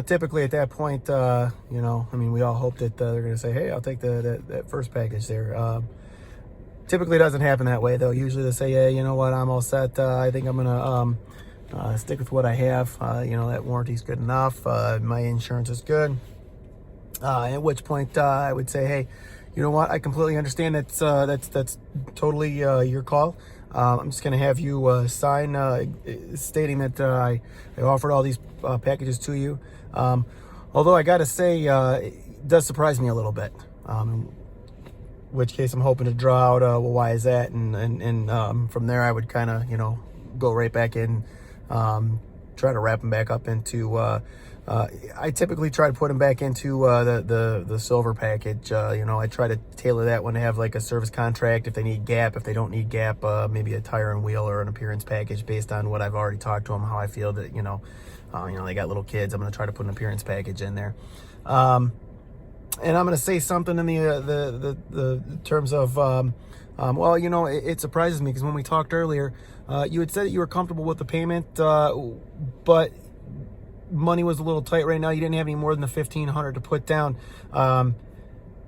typically at that point, you know, I mean, we all hope that they're going to say, hey, I'll take that first package there. Typically it doesn't happen that way, though. Usually they say, yeah, you know what, I'm all set. I think I'm going to stick with what I have. You know, that warranty's good enough. My insurance is good. At which point I would say, hey, you know what, I completely understand that's totally your call. I'm just going to have you sign stating that I offered all these packages to you. Although I got to say, it does surprise me a little bit. In which case I'm hoping to draw out, well, why is that? And from there I would kind of, you know, go right back in, try to wrap them back up into, I typically try to put them back into the silver package. You know, I try to tailor that one to have like a service contract if they need gap. If they don't need gap, maybe a tire and wheel or an appearance package based on what I've already talked to them, how I feel that, you know, they got little kids. I'm going to try to put an appearance package in there. And I'm going to say something in the terms of, well, you know, it surprises me because when we talked earlier, you had said that you were comfortable with the payment, but money was a little tight right now. You didn't have any more than the $1,500 to put down.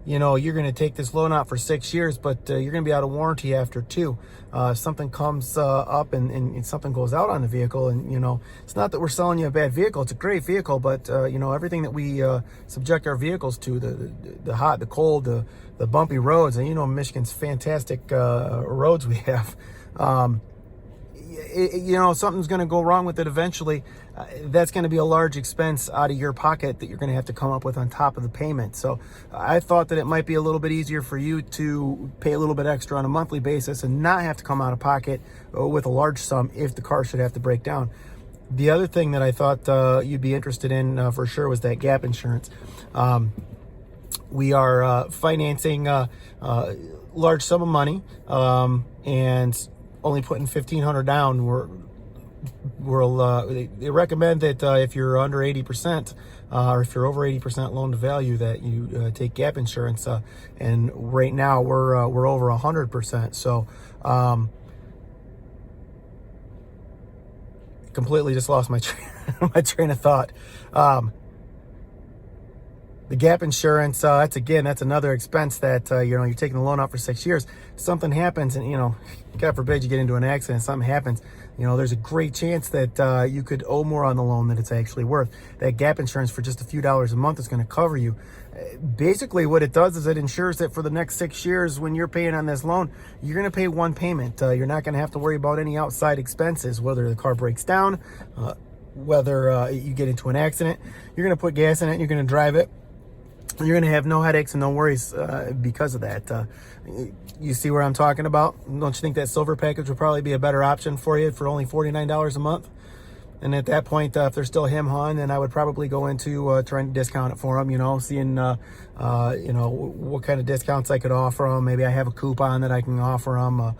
You know, you're going to take this loan out for 6 years, but you're going to be out of warranty after 2. If something comes up and something goes out on the vehicle, and, you know, it's not that we're selling you a bad vehicle. It's a great vehicle, but, you know, everything that we subject our vehicles to, the hot, the cold, the bumpy roads, and, you know, Michigan's fantastic roads we have. You know, something's going to go wrong with it eventually. That's going to be a large expense out of your pocket that you're going to have to come up with on top of the payment. So I thought that it might be a little bit easier for you to pay a little bit extra on a monthly basis and not have to come out of pocket with a large sum if the car should have to break down. The other thing that I thought you'd be interested in for sure was that gap insurance. We are financing a large sum of money and only putting $1,500 down. They recommend that if you're under 80%, or if you're over 80% loan to value, that you take gap insurance. And right now we're over 100%. So completely just lost my train of thought. The gap insurance, that's another expense that, you know, you're taking the loan out for 6 years. Something happens and, you know, God forbid you get into an accident, something happens, you know, there's a great chance that you could owe more on the loan than it's actually worth. That gap insurance for just a few dollars a month is going to cover you. Basically what it does is it ensures that for the next 6 years when you're paying on this loan, you're going to pay one payment. You're not going to have to worry about any outside expenses, whether the car breaks down, whether you get into an accident. You're going to put gas in it and you're going to drive it. You're going to have no headaches and no worries because of that. You see where I'm talking about? Don't you think that silver package would probably be a better option for you for only $49 a month? And at that point, if they're still hem-hawing, then I would probably go into trying to discount it for them, you know, seeing, you know, what kind of discounts I could offer them. Maybe I have a coupon that I can offer them,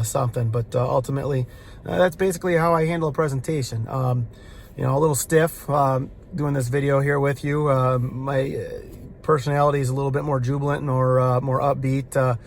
something. But ultimately, that's basically how I handle a presentation. You know, a little stiff doing this video here with you. My personality is a little bit more jubilant or more upbeat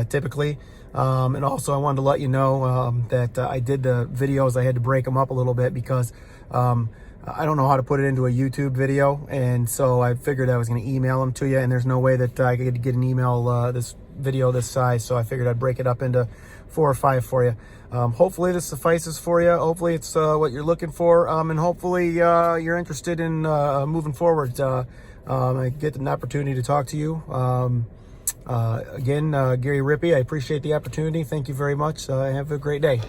typically. And also I wanted to let you know that I did the videos. I had to break them up a little bit because I don't know how to put it into a YouTube video. And so I figured I was going to email them to you, and there's no way that I could get an email this video this size. So I figured I'd break it up into 4 or 5 for you. Hopefully this suffices for you. Hopefully it's what you're looking for. And hopefully you're interested in moving forward. I get an opportunity to talk to you. Again, Gary Rippey, I appreciate the opportunity. Thank you very much. Have a great day.